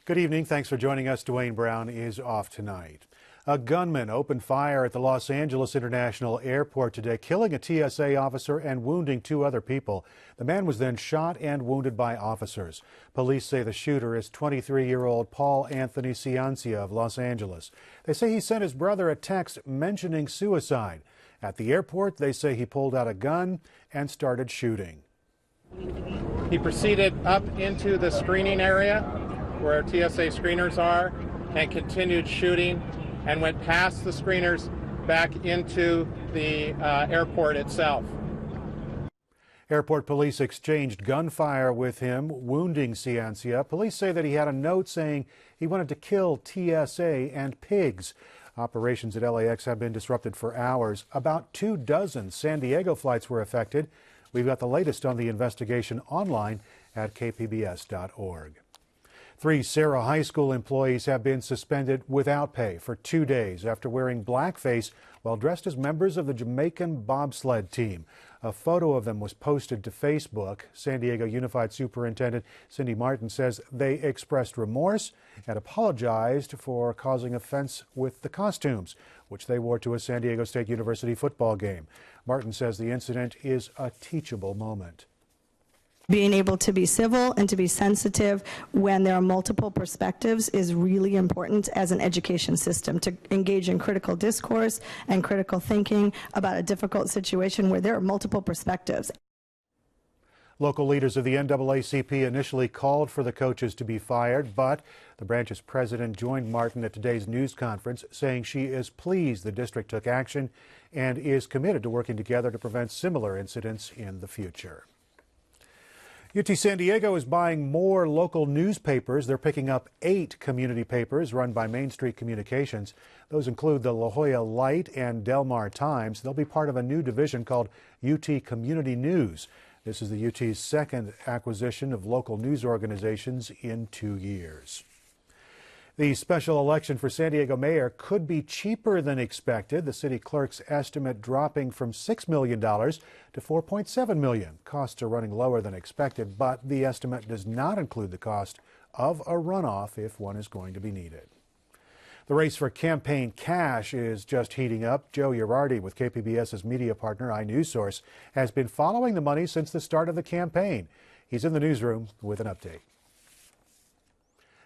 Good evening. Thanks for joining us. Dwayne Brown is off tonight. A gunman opened fire at the Los Angeles International Airport today, killing a TSA officer and wounding two other people. The man was then shot and wounded by officers. Police say the shooter is 23-year-old Paul Anthony Ciancia of Los Angeles. They say he sent his brother a text mentioning suicide. At the airport, they say he pulled out a gun and started shooting. He proceeded up into the screening area where TSA screeners are and continued shooting and went past the screeners back into the airport itself. Airport police exchanged gunfire with him, wounding Ciancia. Police say that he had a note saying he wanted to kill TSA and pigs. Operations at LAX have been disrupted for hours. About 24 San Diego flights were affected. We've got the latest on the investigation online at kpbs.org. 3 Serra High School employees have been suspended without pay for 2 days after wearing blackface while dressed as members of the Jamaican bobsled team. A photo of them was posted to Facebook. San Diego Unified Superintendent Cindy Martin says they expressed remorse and apologized for causing offense with the costumes, which they wore to a San Diego State University football game. Martin says the incident is a teachable moment. Being able to be civil and to be sensitive when there are multiple perspectives is really important as an education system, to engage in critical discourse and critical thinking about a difficult situation where there are multiple perspectives. Local leaders of the NAACP initially called for the coaches to be fired, but the branch's president joined Martin at today's news conference, saying she is pleased the district took action and is committed to working together to prevent similar incidents in the future. UT San Diego is buying more local newspapers. They're picking up 8 community papers run by Main Street Communications. Those include the La Jolla Light and Del Mar Times. They'll be part of a new division called UT Community News. This is the UT's second acquisition of local news organizations in 2 years. The special election for San Diego mayor could be cheaper than expected. The city clerk's estimate dropping from $6 million to $4.7 million. Costs are running lower than expected, but the estimate does not include the cost of a runoff if one is going to be needed. The race for campaign cash is just heating up. Joe Girardi with KPBS's media partner, iNewsSource, has been following the money since the start of the campaign. He's in the newsroom with an update.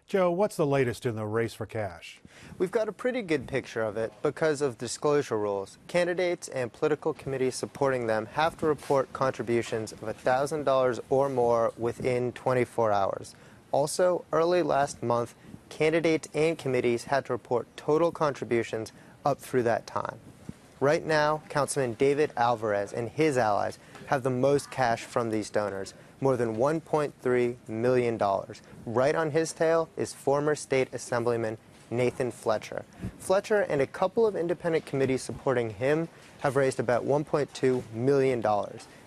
Joe, what's the latest in the race for cash? We've got a pretty good picture of it because of disclosure rules. Candidates and political committees supporting them have to report contributions of $1,000 or more within 24 hours. Also, early last month, candidates and committees had to report total contributions up through that time. Right now, Councilman David Alvarez and his allies have the most cash from these donors, more than $1.3 million. Right on his tail is former state assemblyman Nathan Fletcher. Fletcher and a couple of independent committees supporting him have raised about $1.2 million.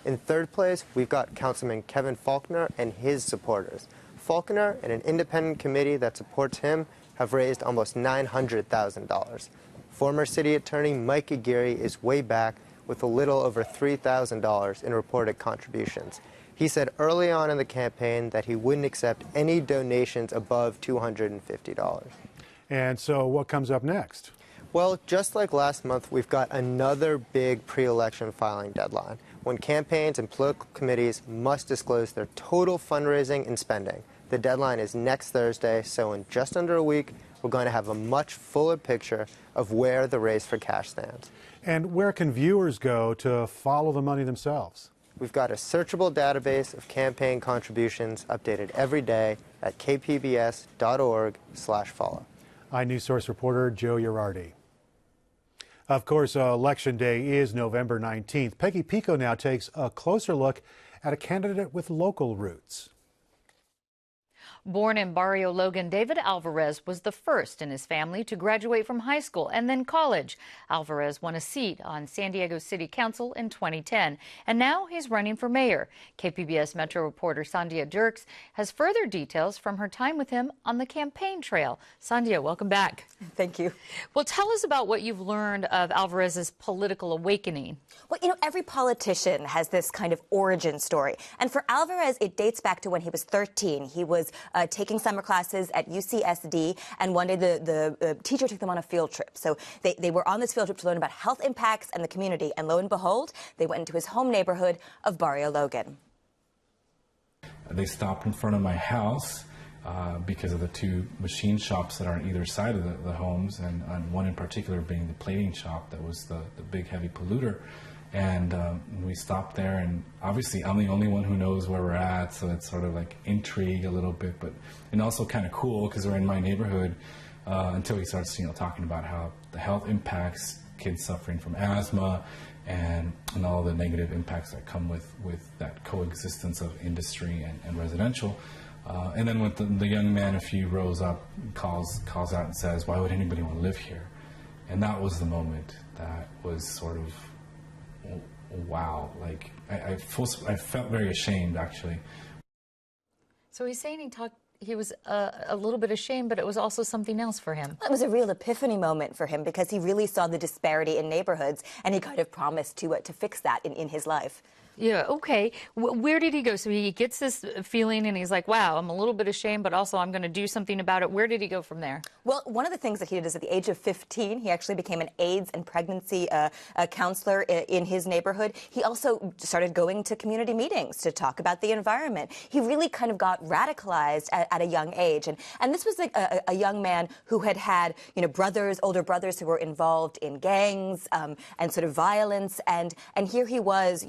In third place, we've got Councilman Kevin Faulkner and his supporters. Faulkner and an independent committee that supports him have raised almost $900,000. Former city attorney Mike Aguirre is way back with a little over $3,000 in reported contributions. He said early on in the campaign that he wouldn't accept any donations above $250. And so what comes up next? Well, just like last month, we've got another big pre-election filing deadline when campaigns and political committees must disclose their total fundraising and spending. The deadline is next Thursday, so in just under a week, we're going to have a much fuller picture of where the race for cash stands. And where can viewers go to follow the money themselves? We've got a searchable database of campaign contributions updated every day at kpbs.org/follow. iNewsSource reporter Joe Girardi. Of course, Election Day is November 19th. Peggy Pico now takes a closer look at a candidate with local roots. Born in Barrio Logan, David Alvarez was the first in his family to graduate from high school and then college. Alvarez won a seat on San Diego City Council in 2010, and now he's running for mayor. KPBS Metro reporter Sandia Dirks has further details from her time with him on the campaign trail. Sandia, welcome back. Thank you. Well, tell us about what you've learned of Alvarez's political awakening. Well, every politician has this kind of origin story. And for Alvarez, it dates back to when he was 13. He was taking summer classes at UCSD, and one day the teacher took them on a field trip. So they were on this field trip to learn about health impacts and the community, and lo and behold, they went into his home neighborhood of Barrio Logan. They stopped in front of my house because of the two machine shops that are on either side of the homes, and one in particular being the plating shop that was the big heavy polluter. And we stopped there, and obviously I'm the only one who knows where we're at, so it's sort of like intrigue a little bit, and also kind of cool because we're in my neighborhood until he starts talking about how the health impacts kids suffering from asthma and all the negative impacts that come with that coexistence of industry and residential. And then with the young man a few rows up calls out and says, "Why would anybody want to live here?" And that was the moment that was sort of, wow. Like I felt very ashamed, actually. So he's saying he was a little bit ashamed, but it was also something else for him. It was a real epiphany moment for him because he really saw the disparity in neighborhoods, and he kind of promised to fix that in his life. Yeah, okay. Where did he go? So he gets this feeling and he's like, wow, I'm a little bit ashamed, but also I'm going to do something about it. Where did he go from there? Well, one of the things that he did is at the age of 15, he actually became an AIDS and pregnancy counselor in his neighborhood. He also started going to community meetings to talk about the environment. He really kind of got radicalized at a young age. And this was like a young man who had older brothers who were involved in gangs and sort of violence. And here he was,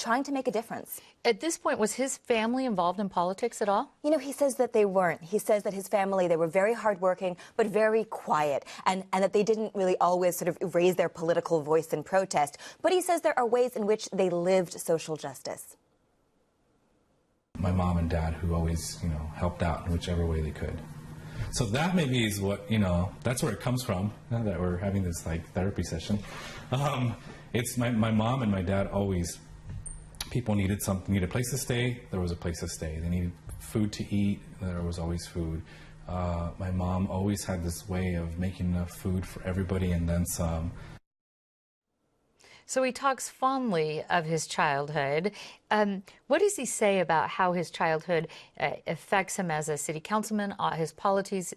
trying to make a difference. At this point, was his family involved in politics at all? He says that they weren't. He says that his family, they were very hardworking, but very quiet, and that they didn't really always sort of raise their political voice in protest. But he says there are ways in which they lived social justice. My mom and dad, who always, helped out in whichever way they could. So that maybe is what, that's where it comes from, that we're having this therapy session. It's my mom and my dad always, people needed a place to stay, there was a place to stay. They needed food to eat, there was always food. My mom always had this way of making enough food for everybody and then some. So he talks fondly of his childhood. What does he say about how his childhood affects him as a city councilman, his policies,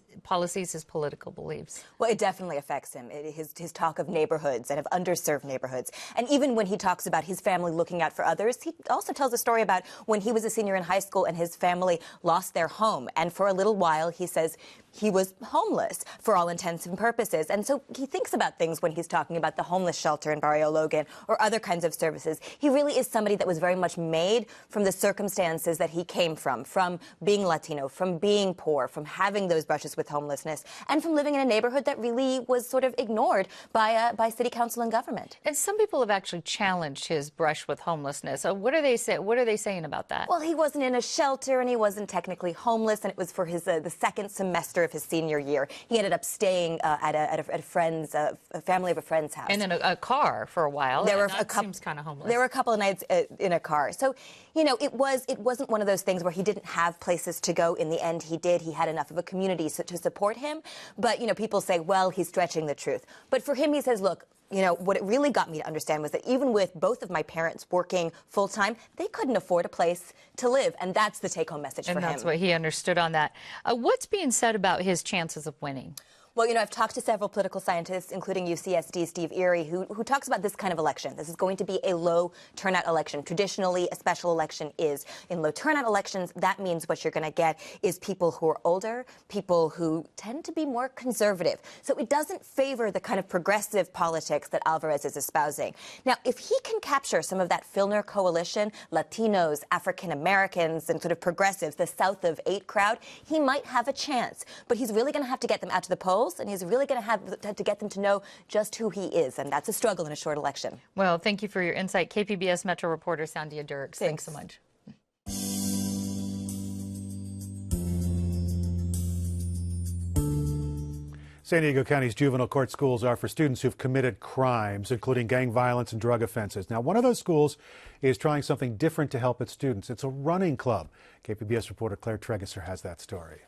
his political beliefs? Well, it definitely affects him. His talk of neighborhoods and of underserved neighborhoods. And even when he talks about his family looking out for others, he also tells a story about when he was a senior in high school and his family lost their home. And for a little while, he says he was homeless for all intents and purposes. And so he thinks about things when he's talking about the homeless shelter in Barrio Logan or other kinds of services. He really is somebody that was very much made from the circumstances that he came from being Latino, from being poor, from having those brushes with homelessness, and from living in a neighborhood that really was sort of ignored by city council and government. And some people have actually challenged his brush with homelessness. What are they saying about that? Well, he wasn't in a shelter and he wasn't technically homeless, and it was for his the second semester of his senior year. He ended up staying at a family of a friend's house. And in a car for a while. Seems kind of homeless. There were a couple of nights in a car. So, it wasn't one of those things where he didn't have places to go. In the end, he did. He had enough of a community to support him. But, people say, well, he's stretching the truth. But for him, he says, look, what it really got me to understand was that even with both of my parents working full-time, they couldn't afford a place to live. And that's the take-home message for him. And that's what he understood on that. What's being said about his chances of winning? Well, I've talked to several political scientists, including UCSD's Steve Erie, who talks about this kind of election. This is going to be a low turnout election. Traditionally, a special election is. In low turnout elections, that means what you're going to get is people who are older, people who tend to be more conservative. So it doesn't favor the kind of progressive politics that Alvarez is espousing. Now, if he can capture some of that Filner coalition, Latinos, African Americans, and sort of progressives, the South of 8 crowd, he might have a chance. But he's really going to have to get them out to the polls, and he's really going to have to get them to know just who he is, and that's a struggle in a short election. Well, thank you for your insight. KPBS Metro reporter Sandia Dirks. Thanks so much. San Diego County's juvenile court schools are for students who've committed crimes, including gang violence and drug offenses. Now, one of those schools is trying something different to help its students. It's a running club. KPBS reporter Claire Tregeser has that story.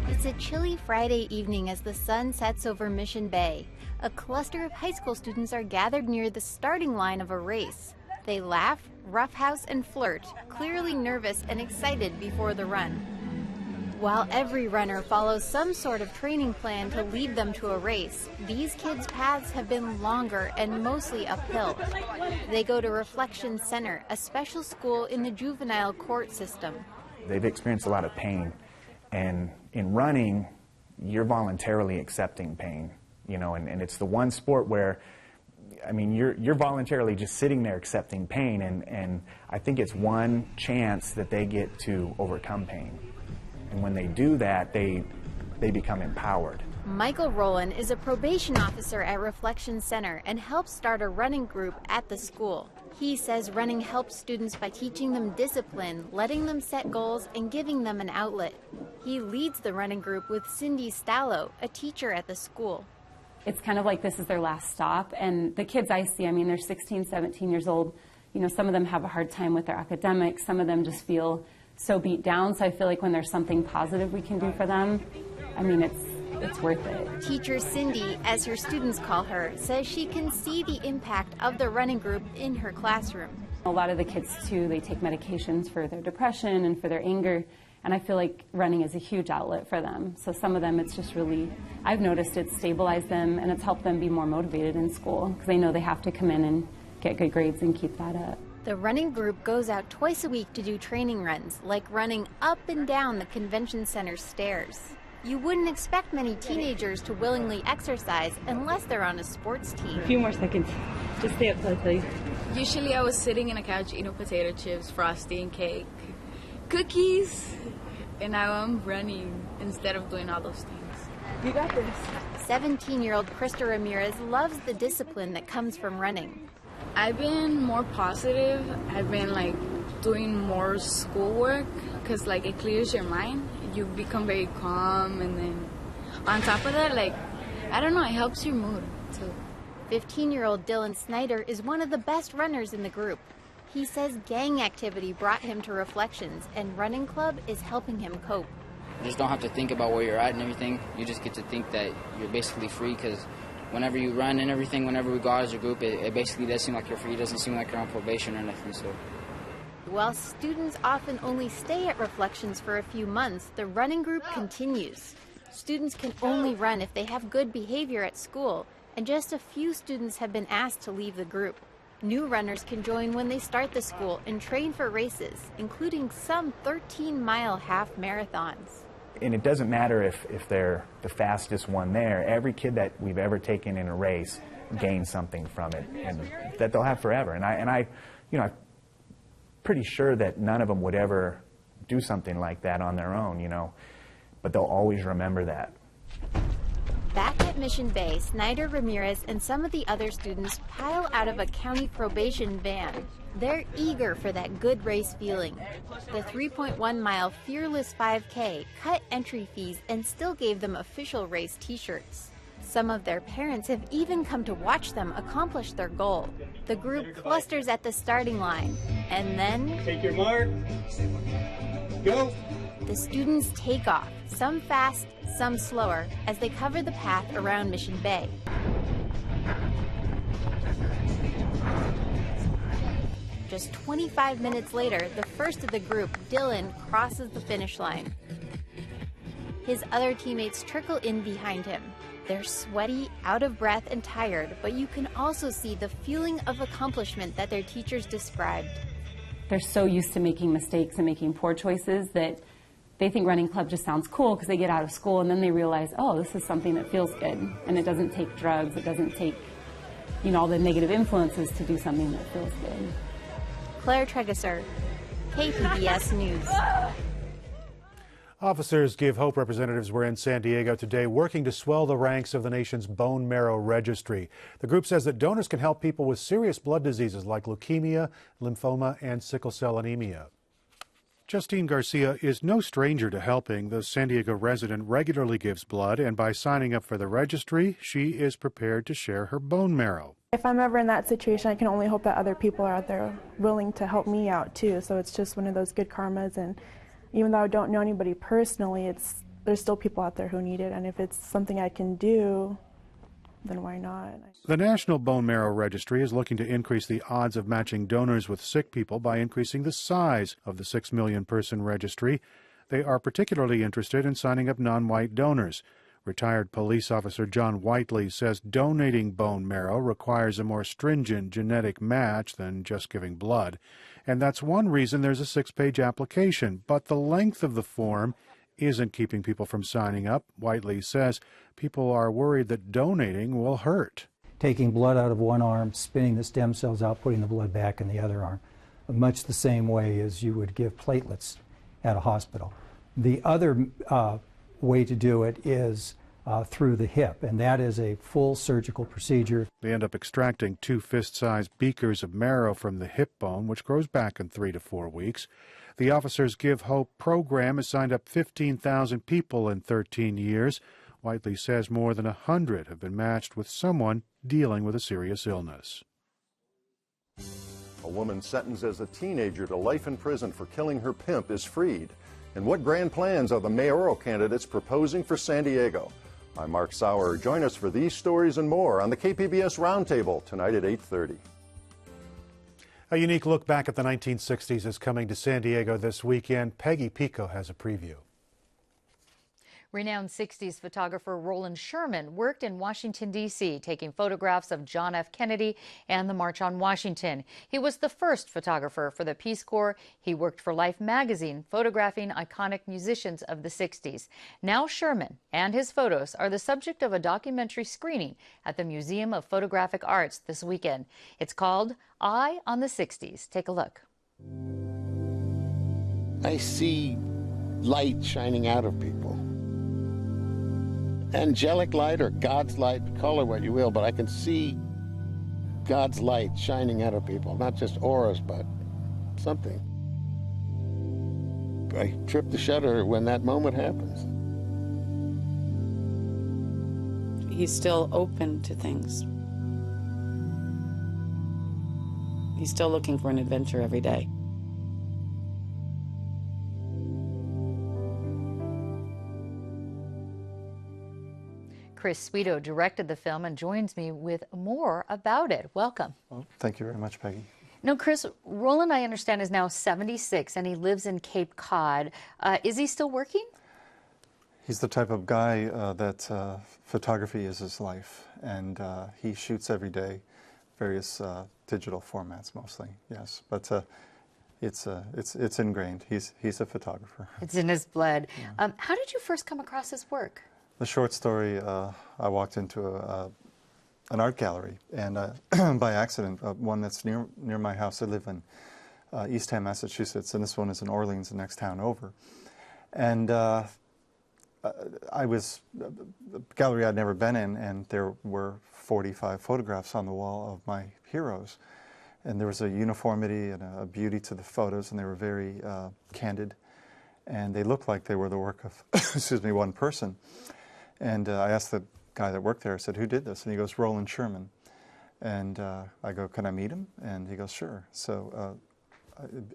It's a chilly Friday evening as the sun sets over Mission Bay. A cluster of high school students are gathered near the starting line of a race. They laugh, roughhouse, and flirt, clearly nervous and excited before the run. While every runner follows some sort of training plan to lead them to a race, these kids' paths have been longer and mostly uphill. They go to Reflection Center, a special school in the Juvenile Court system. They've experienced a lot of pain, and in running, you're voluntarily accepting pain, you know, and it's the one sport where, I mean, you're voluntarily just sitting there accepting pain, and I think it's one chance that they get to overcome pain. And when they do that, they become empowered. Michael Rowland is a probation officer at Reflection Center and helps start a running group at the school. He says running helps students by teaching them discipline, letting them set goals, and giving them an outlet. He leads the running group with Cindy Stallo, a teacher at the school. It's kind of like this is their last stop, and the kids I see, I mean, they're 16, 17 years old. You know, some of them have a hard time with their academics, some of them just feel so beat down, so I feel like when there's something positive we can do for them, I mean, it's worth it. Teacher Cindy, as her students call her, says she can see the impact of the running group in her classroom. A lot of the kids, too, they take medications for their depression and for their anger, and I feel like running is a huge outlet for them. So some of them, it's just really, I've noticed it's stabilized them, and it's helped them be more motivated in school, because they know they have to come in and get good grades and keep that up. The running group goes out twice a week to do training runs, like running up and down the convention center stairs. You wouldn't expect many teenagers to willingly exercise unless they're on a sports team. A few more seconds. Just stay up till I tell you. Usually I was sitting in a couch eating potato chips, frosting, cake, cookies, and now I'm running instead of doing all those things. You got this. 17-year-old Krista Ramirez loves the discipline that comes from running. I've been more positive. I've been like doing more schoolwork because like it clears your mind. You become very calm, and then on top of that, like, I don't know, it helps your mood too. 15-year-old Dylan Snyder is one of the best runners in the group. He says gang activity brought him to Reflections, and running club is helping him cope. You just don't have to think about where you're at and everything. You just get to think that you're basically free, because whenever you run and everything, whenever we go out as a group, it basically does seem like you're free. It doesn't seem like you're on probation or nothing. So, while students often only stay at Reflections for a few months, the running group continues. Students can only run if they have good behavior at school, and just a few students have been asked to leave the group. New runners can join when they start the school and train for races, including some 13-mile half marathons. And it doesn't matter if they're the fastest one there. Every kid that we've ever taken in a race gains something from it, and that they'll have forever. And I, you know, I'm pretty sure that none of them would ever do something like that on their own, you know, but they'll always remember that. Back at Mission Bay, Snyder, Ramirez, and some of the other students pile out of a county probation van. They're eager for that good race feeling. The 3.1-mile Fearless 5K cut entry fees and still gave them official race t-shirts. Some of their parents have even come to watch them accomplish their goal. The group clusters at the starting line, and then... Take your mark. Go! The students take off, some fast, some slower, as they cover the path around Mission Bay. Just 25 minutes later, the first of the group, Dylan, crosses the finish line. His other teammates trickle in behind him. They're sweaty, out of breath, and tired, but you can also see the feeling of accomplishment that their teachers described. They're so used to making mistakes and making poor choices that they think running club just sounds cool because they get out of school, and then they realize, oh, this is something that feels good, and it doesn't take drugs, it doesn't take, you know, all the negative influences to do something that feels good. Claire Tregesser, KPBS News. Officers Give Hope representatives were in San Diego today working to swell the ranks of the nation's bone marrow registry. The group says that donors can help people with serious blood diseases like leukemia, lymphoma, and sickle cell anemia. Justine Garcia is no stranger to helping. The San Diego resident regularly gives blood, and by signing up for the registry, she is prepared to share her bone marrow. If I'm ever in that situation, I can only hope that other people are out there willing to help me out too. So it's just one of those good karmas, and even though I don't know anybody personally, there's still people out there who need it, and if it's something I can do, then why not? The National Bone Marrow Registry is looking to increase the odds of matching donors with sick people by increasing the size of the 6 million person registry. They are particularly interested in signing up non-white donors. Retired police officer John Whiteley says donating bone marrow requires a more stringent genetic match than just giving blood. And that's one reason there's a 6-page application. But the length of the form isn't keeping people from signing up. Whiteley says people are worried that donating will hurt. Taking blood out of one arm, spinning the stem cells out, putting the blood back in the other arm, much the same way as you would give platelets at a hospital. The other way to do it is through the hip, and that is a full surgical procedure. They end up extracting 2 fist-sized beakers of marrow from the hip bone, which grows back in 3 to 4 weeks. The Officers Give Hope program has signed up 15,000 people in 13 years. Whiteley says more than 100 have been matched with someone dealing with a serious illness. A woman sentenced as a teenager to life in prison for killing her pimp is freed. And what grand plans are the mayoral candidates proposing for San Diego? I'm Mark Sauer. Join us for these stories and more on the KPBS Roundtable tonight at 8:30. A unique look back at the 1960s is coming to San Diego this weekend. Peggy Pico has a preview. Renowned 60s photographer Roland Sherman worked in Washington, D.C., taking photographs of John F. Kennedy and the March on Washington. He was the first photographer for the Peace Corps. He worked for Life magazine, photographing iconic musicians of the 60s. Now Sherman and his photos are the subject of a documentary screening at the Museum of Photographic Arts this weekend. It's called Eye on the 60s. Take a look. I see light shining out of people. Angelic light or God's light, call it what you will, but I can see God's light shining out of people, not just auras, but something. I trip the shutter when that moment happens. He's still open to things. He's still looking for an adventure every day. Chris Sweeto directed the film and joins me with more about it. Welcome. Well, thank you very much, Peggy. Now, Chris, Roland, I understand, is now 76 and he lives in Cape Cod. Is he still working? He's the type of guy that photography is his life, and he shoots every day, various digital formats mostly, yes. But it's ingrained. He's a photographer. It's in his blood. Yeah. How did you first come across his work? The short story, I walked into an art gallery, and by accident, one that's near my house. I live in Eastham, Massachusetts, and this one is in Orleans, the next town over. And I was a gallery I'd never been in, and there were 45 photographs on the wall of my heroes. And there was a uniformity and a beauty to the photos, and they were very candid. And they looked like they were the work of, excuse me, one person. And I asked the guy that worked there, I said, who did this? And he goes, Roland Sherman. And I go, can I meet him? And he goes, sure. So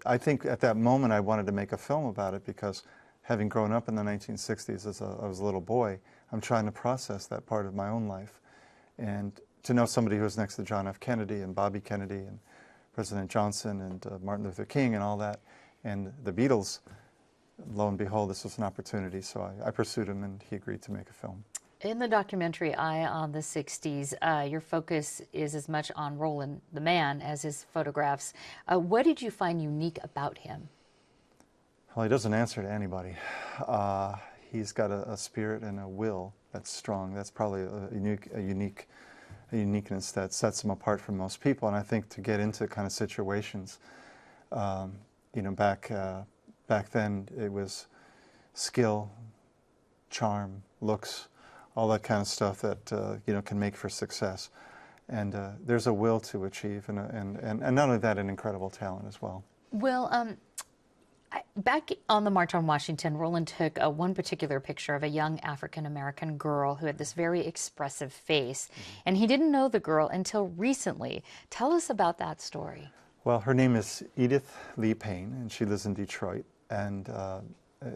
I think at that moment I wanted to make a film about it because having grown up in the 1960s as I was a little boy, I'm trying to process that part of my own life. And to know somebody who was next to John F. Kennedy and Bobby Kennedy and President Johnson and Martin Luther King and all that, and the Beatles, lo and behold, this was an opportunity, so I pursued him, and he agreed to make a film. In the documentary Eye on the 60s, your focus is as much on Roland, the man, as his photographs. What did you find unique about him? Well, he doesn't answer to anybody. He's got a spirit and a will that's strong. That's probably a uniqueness that sets him apart from most people. And I think to get into kind of situations, you know, back then it was skill, charm, looks, all that kind of stuff that you know, can make for success. And there's a will to achieve, and not only that, an incredible talent as well. Well, back on the March on Washington, Roland took one particular picture of a young African-American girl who had this very expressive face, and he didn't know the girl until recently. Tell us about that story. Well, her name is Edith Lee Payne, and she lives in Detroit. And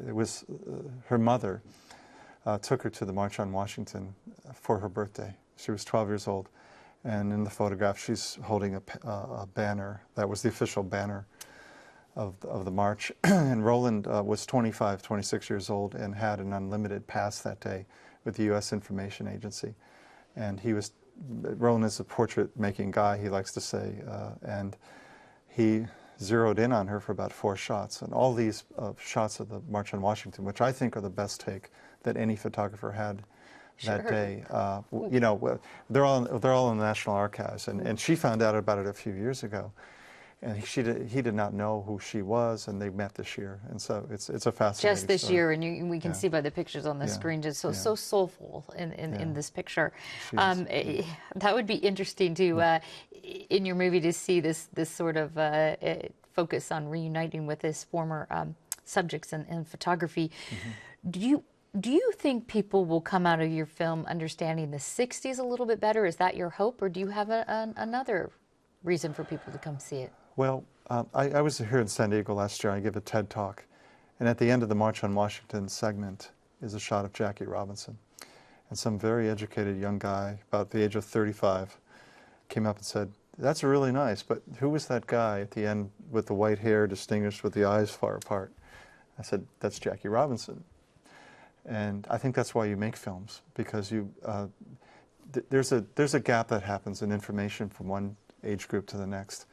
it was her mother took her to the March on Washington for her birthday. She was 12 years old, and in the photograph she's holding a banner that was the official banner of the march. And Roland was 25, 26 years old and had an unlimited pass that day with the U.S. Information Agency. And Roland is a portrait-making guy, he likes to say, and he zeroed in on her for about 4 shots. And all these shots of the March on Washington, which I think are the best take that any photographer had that day. You know, they're all in the National Archives, and she found out about it a few years ago. And he did not know who she was, and they met this year, and so it's a fascinating just this story. year, and we can see by the pictures on the screen, just so soulful in this picture. That would be interesting to in your movie to see this sort of focus on reuniting with his former subjects in photography. Do you think people will come out of your film understanding the 60s a little bit better? Is that your hope, or do you have another reason for people to come see it? Well, I was here in San Diego last year. I gave a TED Talk, and at the end of the March on Washington segment is a shot of Jackie Robinson. And some very educated young guy, about the age of 35, came up and said, "That's really nice, but who was that guy at the end with the white hair distinguished with the eyes far apart?" I said, "That's Jackie Robinson." And I think that's why you make films, because there's a gap that happens in information from one age group to the next.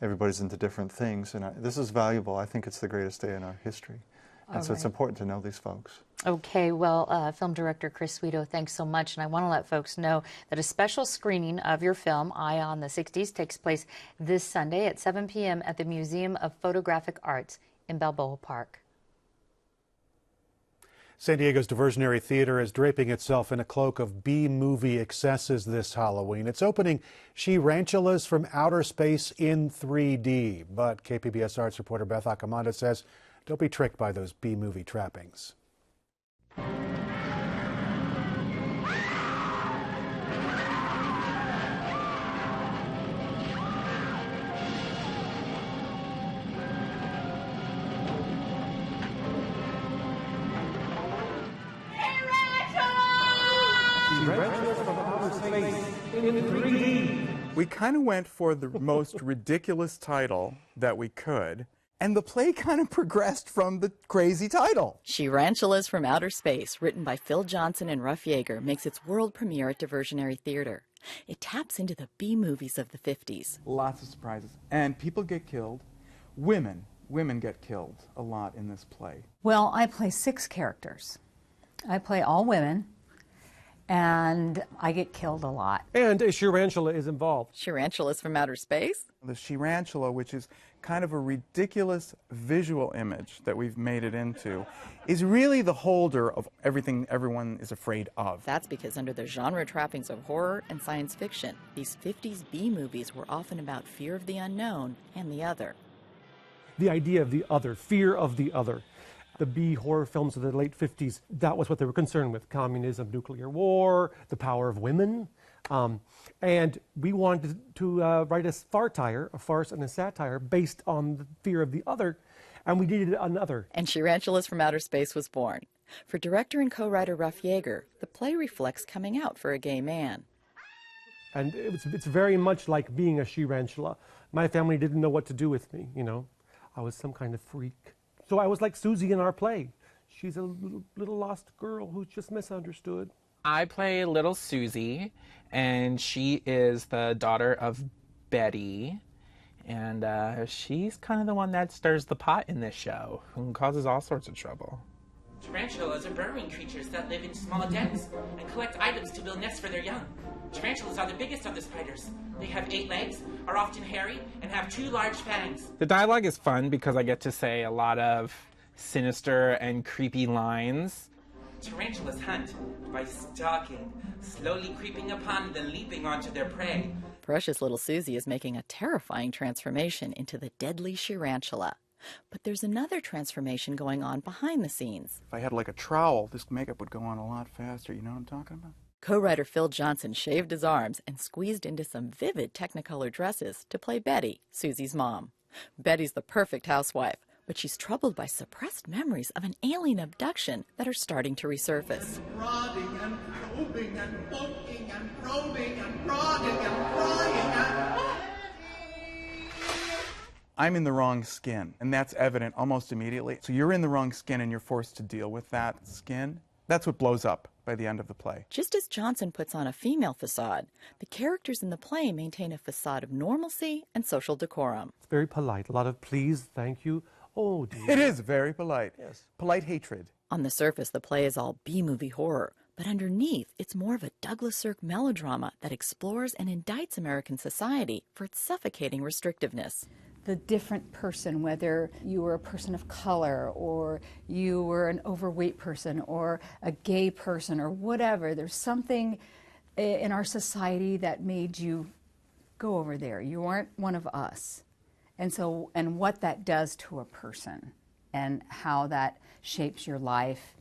Everybody's into different things, and this is valuable. I think it's the greatest day in our history, and so it's important to know these folks. Okay, well, film director Chris Sweeto, thanks so much, and I want to let folks know that a special screening of your film, Eye on the 60s, takes place this Sunday at 7 p.m. at the Museum of Photographic Arts in Balboa Park. San Diego's Diversionary Theater is draping itself in a cloak of B-movie excesses this Halloween. It's opening She-Rantulas from Outer Space in 3D. But KPBS arts reporter Beth Accomanda says, don't be tricked by those B-movie trappings. We kind of went for the most ridiculous title that we could, and the play kind of progressed from the crazy title. She-Rantulas from Outer Space, written by Phil Johnson and Ruff Yeager, makes its world premiere at Diversionary Theater. It taps into the B-movies of the 50s. Lots of surprises. And people get killed. Women get killed a lot in this play. Well, I play 6 characters. I play all women, and I get killed a lot. And a She-Rantula is involved. She-Rantulas from Outer Space? The She-Rantula, which is kind of a ridiculous visual image that we've made it into, is really the holder of everything everyone is afraid of. That's because under the genre trappings of horror and science fiction, these 50s B-movies were often about fear of the unknown and the other. The idea of the other, fear of the other. The B horror films of the late 50s, that was what they were concerned with. Communism, nuclear war, the power of women. And we wanted to write a farce and a satire based on the fear of the other, and we needed another. And She-Rantulas from Outer Space was born. For director and co-writer Ruff Yeager, the play reflects coming out for a gay man. And it's very much like being a She-Rantula. My family didn't know what to do with me, you know. I was some kind of freak. So I was like Susie in our play. She's a little lost girl who's just misunderstood. I play little Susie, and she is the daughter of Betty. And she's kind of the one that stirs the pot in this show and causes all sorts of trouble. Tarantulas are burrowing creatures that live in small dens and collect items to build nests for their young. Tarantulas are the biggest of the spiders. They have 8 legs, are often hairy, and have 2 large fangs. The dialogue is fun because I get to say a lot of sinister and creepy lines. Tarantulas hunt by stalking, slowly creeping upon, then leaping onto their prey. Precious little Susie is making a terrifying transformation into the deadly She-Rantula. But there's another transformation going on behind the scenes. If I had like a trowel, this makeup would go on a lot faster. You know what I'm talking about? Co-writer Phil Johnson shaved his arms and squeezed into some vivid Technicolor dresses to play Betty, Susie's mom. Betty's the perfect housewife, but she's troubled by suppressed memories of an alien abduction that are starting to resurface. Prodding and probing and poking and probing and prodding and prying and... I'm in the wrong skin, and that's evident almost immediately. So you're in the wrong skin and you're forced to deal with that skin. That's what blows up by the end of the play. Just as Johnson puts on a female facade, the characters in the play maintain a facade of normalcy and social decorum. It's very polite. A lot of please, thank you. Oh, dear. It is very polite. Yes. Polite hatred. On the surface, the play is all B-movie horror, but underneath, it's more of a Douglas Sirk melodrama that explores and indicts American society for its suffocating restrictiveness. The different person, whether you were a person of color or you were an overweight person or a gay person or whatever, there's something in our society that made you go over there. You aren't one of us. And what that does to a person and how that shapes your life,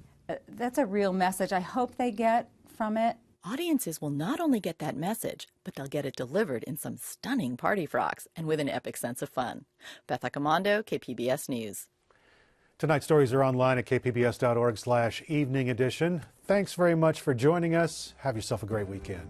that's a real message I hope they get from it. Audiences will not only get that message, but they'll get it delivered in some stunning party frocks and with an epic sense of fun. Beth Accomando, KPBS News. Tonight's stories are online at kpbs.org/evening edition. Thanks very much for joining us. Have yourself a great weekend.